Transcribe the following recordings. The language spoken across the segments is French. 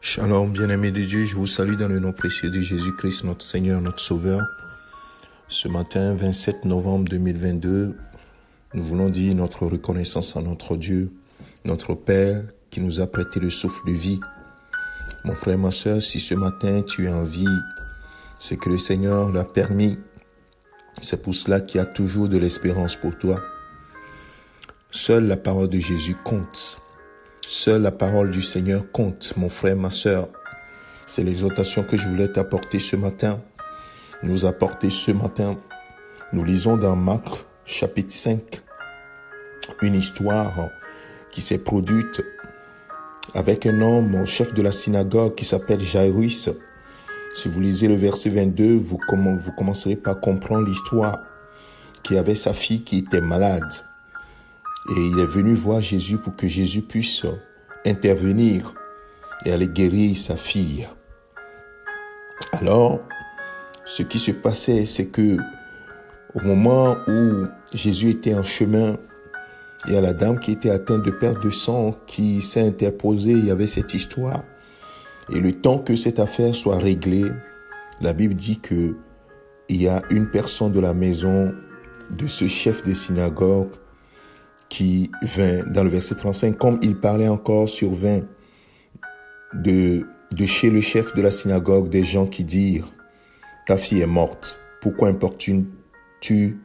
Shalom, bien-aimés de Dieu, je vous salue dans le nom précieux de Jésus-Christ, notre Seigneur, notre Sauveur. Ce matin, 27 novembre 2022, nous voulons dire notre reconnaissance à notre Dieu, notre Père, qui nous a prêté le souffle de vie. Mon frère, ma soeur, si ce matin tu es en vie, c'est que le Seigneur l'a permis. C'est pour cela qu'il y a toujours de l'espérance pour toi. Seule la parole de Jésus compte. Seule la parole du Seigneur compte, mon frère, ma sœur. C'est l'exhortation que je voulais t'apporter ce matin. Nous apporter ce matin. Nous lisons dans Marc, chapitre 5, une histoire qui s'est produite avec un homme, chef de la synagogue, qui s'appelle Jairus. Si vous lisez le verset 22, vous commencerez par comprendre l'histoire qui avait sa fille qui était malade. Et il est venu voir Jésus pour que Jésus puisse intervenir et aller guérir sa fille. Alors, ce qui se passait, c'est que au moment où Jésus était en chemin, il y a la dame qui était atteinte de perte de sang qui s'est interposée. Il y avait cette histoire. Et le temps que cette affaire soit réglée, la Bible dit que il y a une personne de la maison de ce chef de synagogue qui vint, dans le verset 35, comme il parlait encore, survint de chez le chef de la synagogue des gens qui dirent « Ta fille est morte, pourquoi importunes-tu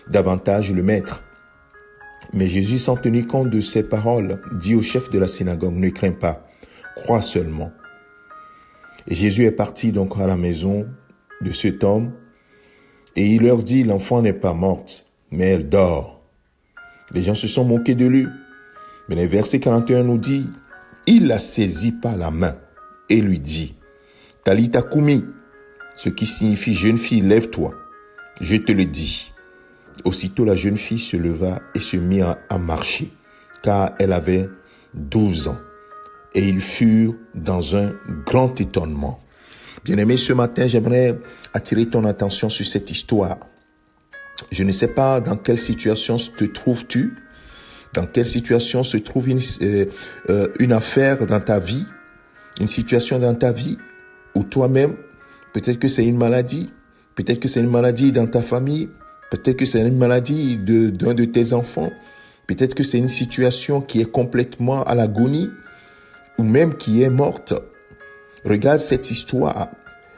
davantage le maître ?» Mais Jésus, sans tenir compte de ces paroles, dit au chef de la synagogue « Ne crains pas, crois seulement. » Et Jésus est parti donc à la maison de cet homme et il leur dit « L'enfant n'est pas morte, mais elle dort. » Les gens se sont moqués de lui. Mais le verset 41 nous dit, il la saisit par la main et lui dit, Talita Kumi, ce qui signifie jeune fille, lève-toi. Je te le dis. Aussitôt la jeune fille se leva et se mit à marcher, car elle avait 12 ans. Et ils furent dans un grand étonnement. Bien-aimé, ce matin, j'aimerais attirer ton attention sur cette histoire. Je ne sais pas dans quelle situation te trouves-tu, dans quelle situation se trouve une affaire dans ta vie, une situation dans ta vie, ou toi-même, peut-être que c'est une maladie, peut-être que c'est une maladie dans ta famille, peut-être que c'est une maladie d'un de tes enfants, peut-être que c'est une situation qui est complètement à l'agonie, ou même qui est morte. Regarde cette histoire,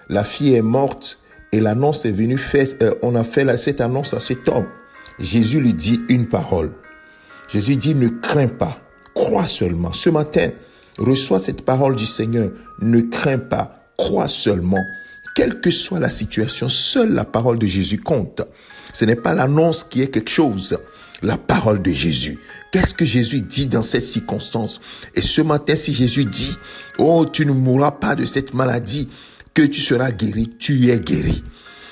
la fille est morte, et l'annonce est venue on a fait cette annonce à cet homme. Jésus lui dit une parole. Jésus dit, ne crains pas, crois seulement. Ce matin, reçois cette parole du Seigneur. Ne crains pas, crois seulement. Quelle que soit la situation, seule la parole de Jésus compte. Ce n'est pas l'annonce qui est quelque chose. La parole de Jésus. Qu'est-ce que Jésus dit dans cette circonstance? Et ce matin, si Jésus dit, oh, tu ne mourras pas de cette maladie, que tu seras guéri, tu es guéri.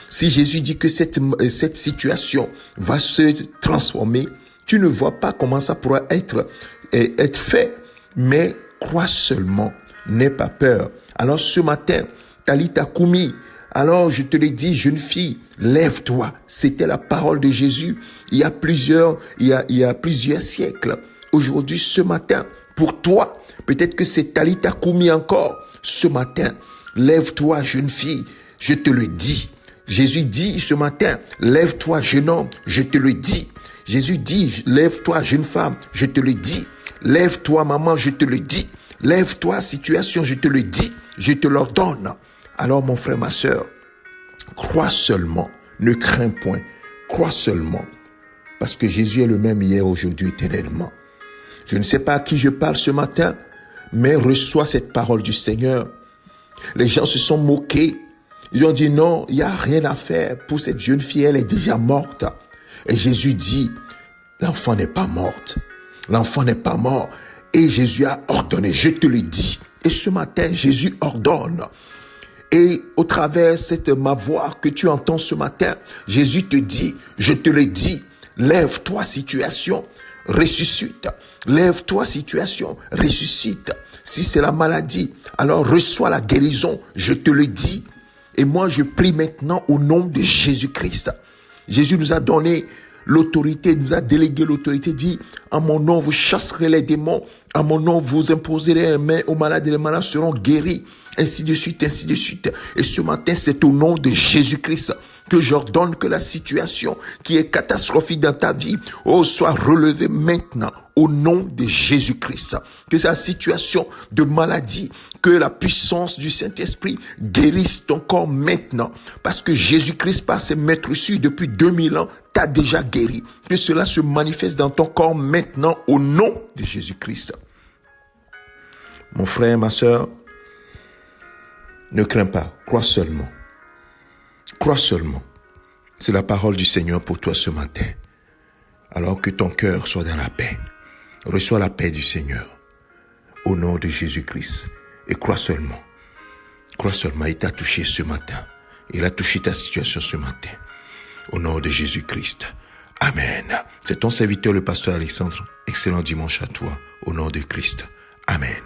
Si Jésus dit que cette situation va se transformer, tu ne vois pas comment ça pourra être fait, mais crois seulement, n'aie pas peur. Alors ce matin, Talita Kumi, alors je te l'ai dit, jeune fille, lève-toi. C'était la parole de Jésus il y a plusieurs siècles. Aujourd'hui, ce matin, pour toi, peut-être que c'est Talita Kumi encore, ce matin, lève-toi, jeune fille, je te le dis. Jésus dit ce matin, lève-toi, jeune homme, je te le dis. Jésus dit, lève-toi, jeune femme, je te le dis. Lève-toi, maman, je te le dis. Lève-toi, situation, je te le dis. Je te l'ordonne. Alors, mon frère, ma sœur, crois seulement, ne crains point, crois seulement. Parce que Jésus est le même hier, aujourd'hui, éternellement. Je ne sais pas à qui je parle ce matin, mais reçois cette parole du Seigneur. Les gens se sont moqués. Ils ont dit non, il n'y a rien à faire pour cette jeune fille, elle est déjà morte. Et Jésus dit, l'enfant n'est pas morte. L'enfant n'est pas mort. Et Jésus a ordonné, je te le dis. Et ce matin, Jésus ordonne. Et au travers de ma voix que tu entends ce matin, Jésus te dit, je te le dis, lève-toi situation, ressuscite. Lève-toi situation, ressuscite. Si c'est la maladie, alors reçois la guérison, je te le dis. Et moi, je prie maintenant au nom de Jésus-Christ. Jésus nous a donné l'autorité, nous a délégué l'autorité, dit, en mon nom, vous chasserez les démons, en mon nom, vous imposerez les mains aux malades et les malades seront guéris, ainsi de suite, ainsi de suite. Et ce matin, c'est au nom de Jésus-Christ que j'ordonne que la situation qui est catastrophique dans ta vie, soit relevée maintenant au nom de Jésus-Christ. Que sa situation de maladie, que la puissance du Saint-Esprit guérisse ton corps maintenant. Parce que Jésus-Christ, par ses maîtres reçus depuis 2000 ans, t'a déjà guéri. Que cela se manifeste dans ton corps maintenant au nom de Jésus-Christ. Mon frère, ma sœur, ne crains pas, crois seulement. Crois seulement. C'est la parole du Seigneur pour toi ce matin. Alors que ton cœur soit dans la paix. Reçois la paix du Seigneur. Au nom de Jésus-Christ. Et crois seulement. Crois seulement. Il t'a touché ce matin. Il a touché ta situation ce matin. Au nom de Jésus-Christ. Amen. C'est ton serviteur, le pasteur Alexandre. Excellent dimanche à toi. Au nom de Christ. Amen.